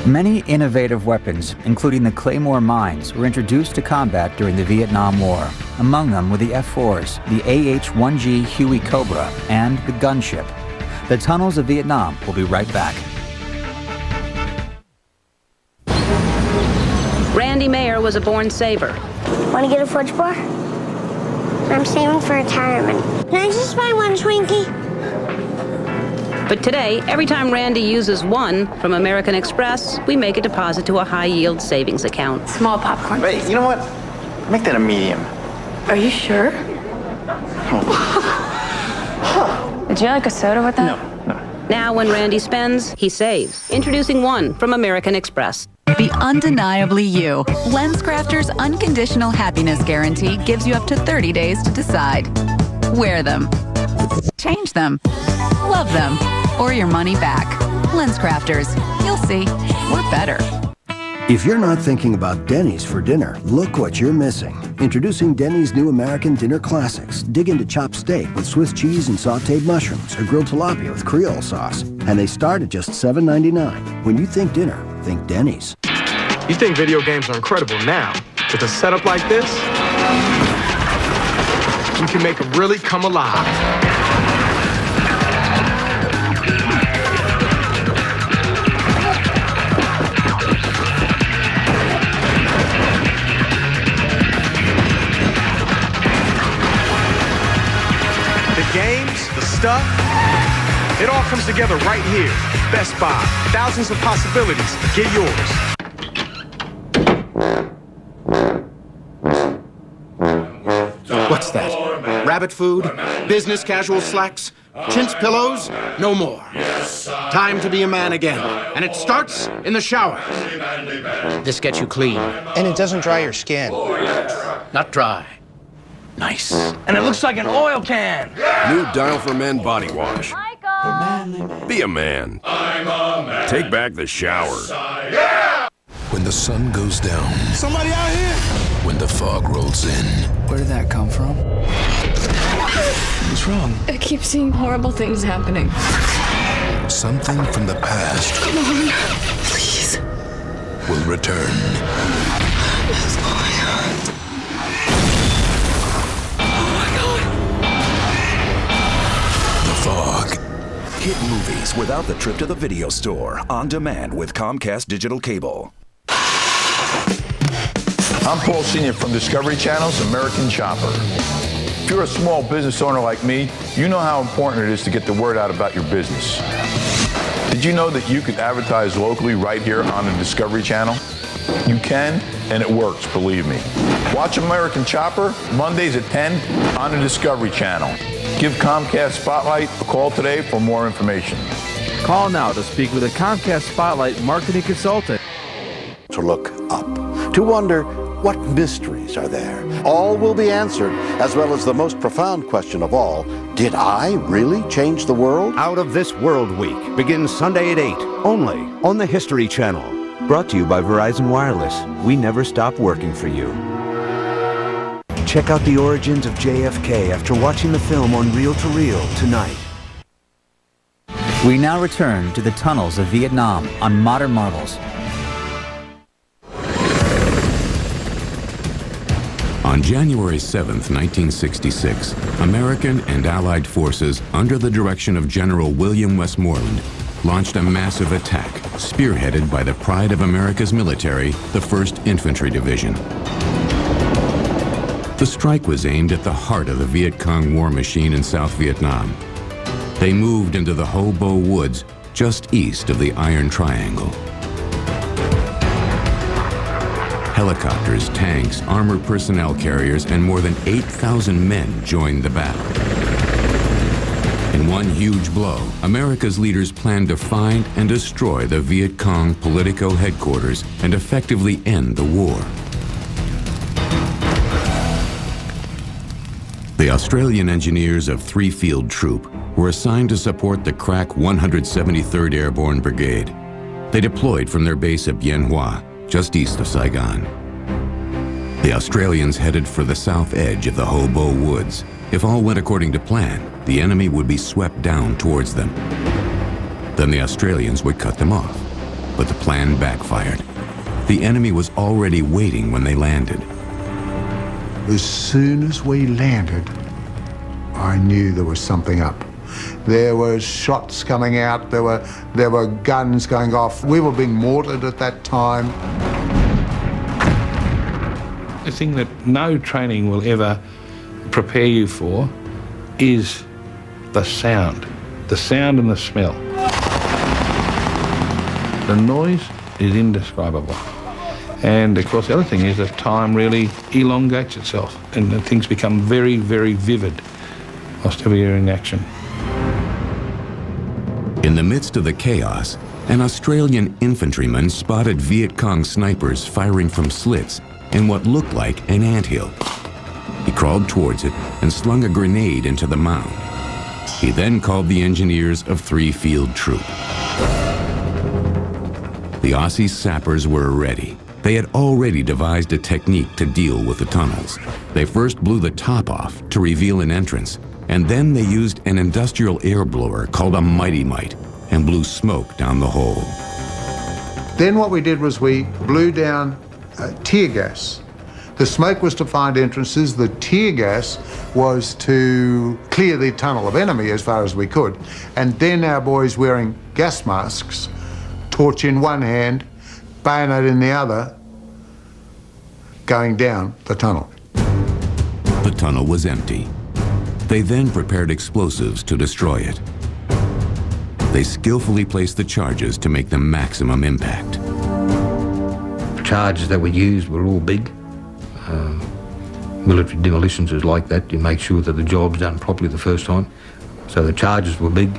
Many innovative weapons, including the Claymore mines, were introduced to combat during the Vietnam War. Among them were the F-4s, the AH-1G Huey Cobra, and the gunship. The Tunnels of Vietnam will be right back. Randy Mayer was a born saver. Want to get a fudge bar? I'm saving for retirement. Can I just buy one Twinkie? But today, every time Randy uses one from American Express, we make a deposit to a high-yield savings account. Small popcorn. Wait, you know what? Make that a medium. Are you sure? Would you like a soda with that? No. Now, when Randy spends, he saves. Introducing one from American Express. Be undeniably you. LensCrafters Unconditional Happiness Guarantee gives you up to 30 days to decide. Wear them. Change them. Love them. Or your money back. LensCrafters. You'll see. We're better. If you're not thinking about Denny's for dinner, look what you're missing. Introducing Denny's new American Dinner Classics. Dig into chopped steak with Swiss cheese and sautéed mushrooms, or grilled tilapia with Creole sauce. And they start at just $7.99. When you think dinner, think Denny's. You think video games are incredible now. With a setup like this, you can make them really come alive. Games, the stuff, it all comes together right here. Best Buy. Thousands of possibilities. Get yours. What's that? Rabbit food? Business casual slacks? Chintz pillows? No more. Time to be a man again. And it starts in the shower. This gets you clean. And it doesn't dry your skin. Not dry. Nice. And it looks like an oil can. New Dial for Men body wash. Michael! Be a man. I'm a man. Take back the shower. Yeah! When the sun goes down. Somebody out here? When the fog rolls in. Where did that come from? What's wrong? I keep seeing horrible things happening. Something from the past. Come on, please. Will return. What's going on? Fog. Hit movies without the trip to the video store. On demand with Comcast Digital Cable. I'm Paul Senior from Discovery Channel's American Chopper. If you're a small business owner like me, you know how important it is to get the word out about your business. Did you know that you can advertise locally right here on the Discovery Channel? You can, and it works, believe me. Watch American Chopper Mondays at 10 on the Discovery Channel. Give Comcast Spotlight a call today for more information. Call now to speak with a Comcast Spotlight marketing consultant. To look up, to wonder what mysteries are there. All will be answered, as well as the most profound question of all, did I really change the world? Out of This World Week begins Sunday at 8, only on the History Channel. Brought to you by Verizon Wireless. We never stop working for you. Check out the origins of JFK after watching the film on Reel to Reel tonight. We now return to the tunnels of Vietnam on Modern Marvels. On January 7th, 1966, American and Allied forces, under the direction of General William Westmoreland, launched a massive attack, spearheaded by the pride of America's military, the 1st Infantry Division. The strike was aimed at the heart of the Viet Cong war machine in South Vietnam. They moved into the Ho Bo Woods, just east of the Iron Triangle. Helicopters, tanks, armored personnel carriers, and more than 8,000 men joined the battle. In one huge blow, America's leaders planned to find and destroy the Viet Cong Politico headquarters and effectively end the war. The Australian engineers of 3 Field Troop were assigned to support the crack 173rd Airborne Brigade. They deployed from their base at Bien Hoa, just east of Saigon. The Australians headed for the south edge of the Ho Bo Woods. If all went according to plan, the enemy would be swept down towards them. Then the Australians would cut them off. But the plan backfired. The enemy was already waiting when they landed. As soon as we landed, I knew there was something up. There were shots coming out, there were guns going off. We were being mortared at that time. The thing that no training will ever prepare you for is the sound and the smell. The noise is indescribable. And of course the other thing is that time really elongates itself and that things become very, very vivid whilst you're in action. In the midst of the chaos, an Australian infantryman spotted Viet Cong snipers firing from slits in what looked like an anthill. He crawled towards it and slung a grenade into the mound. He then called the engineers of 3 Field Troop. The Aussie sappers were ready. They had already devised a technique to deal with the tunnels. They first blew the top off to reveal an entrance, and then they used an industrial air blower called a Mighty Mite and blew smoke down the hole. Then what we did was we blew down tear gas. The smoke was to find entrances, the tear gas was to clear the tunnel of enemy as far as we could. And then our boys wearing gas masks, torch in one hand, bayonet in the other, going down the tunnel. The tunnel was empty. They then prepared explosives to destroy it. They skillfully placed the charges to make the maximum impact. The charges that we used were all big. Military demolitions is like that. You make sure that the job's done properly the first time. So the charges were big.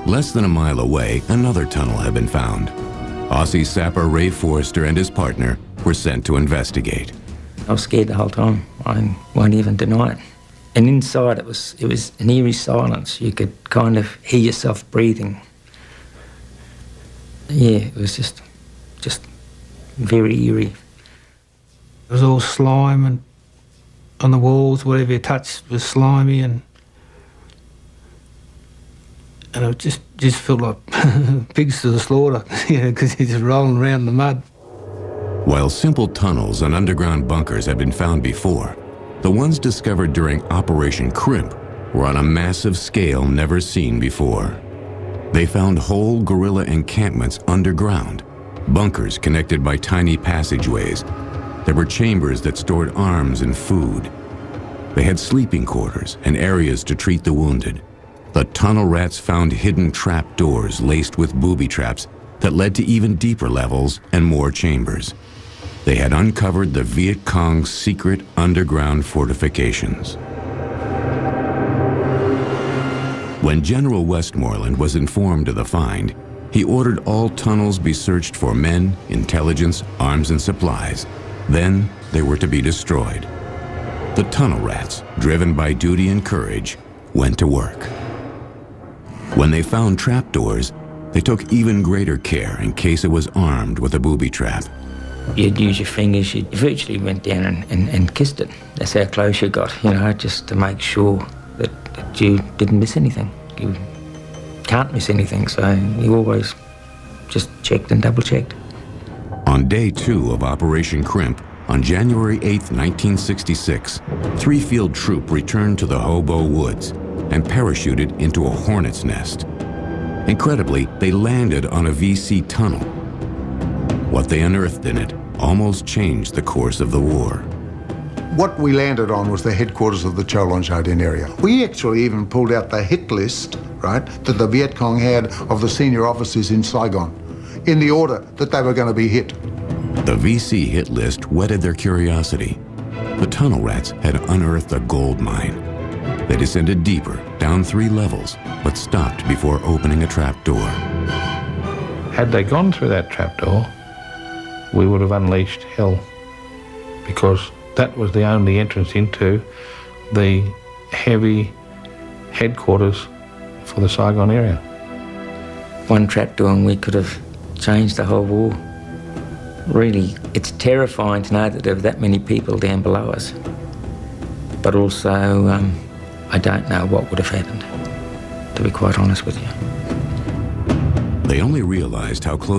Less than a mile away, another tunnel had been found. Aussie sapper Ray Forrester and his partner were sent to investigate. I was scared the whole time. I won't even deny it. And inside it was an eerie silence. You could kind of hear yourself breathing. Yeah, it was just very eerie. It was all slime and on the walls, whatever you touched was slimy, and it just felt like pigs to the slaughter, because you're just rolling around in the mud. While simple tunnels and underground bunkers had been found before, the ones discovered during Operation Crimp were on a massive scale never seen before. They found whole guerrilla encampments underground, bunkers connected by tiny passageways. There were chambers that stored arms and food. They had sleeping quarters and areas to treat the wounded. The tunnel rats found hidden trap doors laced with booby traps that led to even deeper levels and more chambers. They had uncovered the Viet Cong's secret underground fortifications. When General Westmoreland was informed of the find, he ordered all tunnels be searched for men, intelligence, arms, and supplies. Then they were to be destroyed. The tunnel rats, driven by duty and courage, went to work. When they found trapdoors, they took even greater care in case it was armed with a booby trap. You'd use your fingers, you virtually went down and kissed it. That's how close you got, just to make sure that you didn't miss anything. You can't miss anything, so you always just checked and double-checked. On day 2 of Operation Crimp, on January 8, 1966, 3 Field Troop returned to the Hobo Woods and parachuted into a hornet's nest. Incredibly, they landed on a VC tunnel. What they unearthed in it almost changed the course of the war. What we landed on was the headquarters of the Cholon Jardin area. We actually even pulled out the hit list, right, that the Viet Cong had of the senior officers in Saigon, in the order that they were going to be hit. The VC hit list whetted their curiosity. The tunnel rats had unearthed a gold mine. They descended deeper, down 3 levels, but stopped before opening a trap door. Had they gone through that trapdoor, we would have unleashed hell, because that was the only entrance into the heavy headquarters for the Saigon area. One trapdoor and we could have changed the whole war. Really, it's terrifying to know that there were that many people down below us. But also, I don't know what would have happened, to be quite honest with you. They only realized how close